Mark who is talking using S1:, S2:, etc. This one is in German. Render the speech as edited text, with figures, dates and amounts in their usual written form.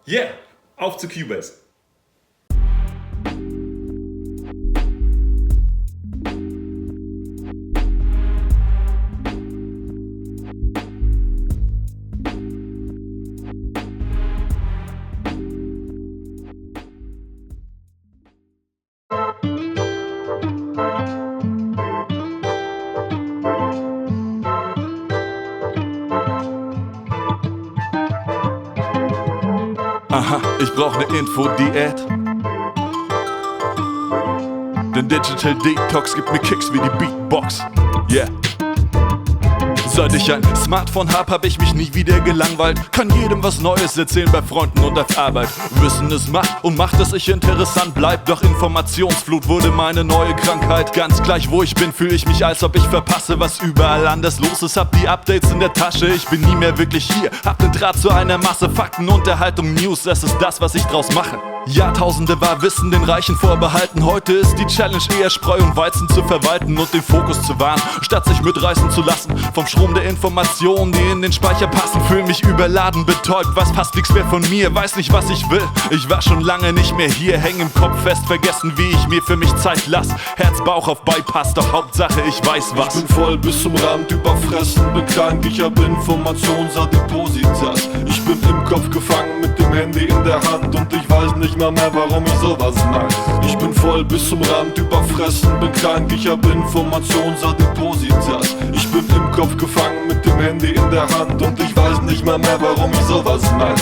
S1: Yeah, auf zu Cubase.
S2: Aha, ich brauch ne Info-Diät. Den Digital Detox gibt mir Kicks wie die Beatbox. Yeah. Seit ich ein Smartphone hab ich mich nie wieder gelangweilt. Kann jedem was Neues erzählen bei Freunden und auf Arbeit. Wissen es macht dass ich interessant bleib. Doch Informationsflut wurde meine neue Krankheit. Ganz gleich wo ich bin, fühle ich mich, als ob ich verpasse, was überall anders los ist. Hab die Updates in der Tasche, ich bin nie mehr wirklich hier. Hab den Draht zu einer Masse, Fakten, Unterhaltung, News. Das ist das, was ich draus mache. Jahrtausende war Wissen den Reichen vorbehalten. Heute ist die Challenge eher Spreu und Weizen zu verwalten und den Fokus zu wahren, statt sich mitreißen zu lassen vom Strom der Informationen, die in den Speicher passen. Fühl mich überladen, betäubt, was fast nichts mehr von mir. Weiß nicht, was ich will, ich war schon lange nicht mehr hier. Häng im Kopf fest, vergessen, wie ich mir für mich Zeit lass. Herz, Bauch auf Bypass, doch Hauptsache ich weiß was.
S3: Ich bin voll bis zum Rand, überfressen, bin krank, ich hab Informationsadipositas. Ich bin im Kopf gefangen mit dem Handy in der Hand und ich weiß nicht mal mehr, warum ich sowas mag. Ich bin voll bis zum Rand, überfressen, bin krank, ich hab Informationsadipositas. Ich bin im Kopf gefangen mit dem Handy in der Hand und ich weiß nicht mal mehr, warum ich sowas mag.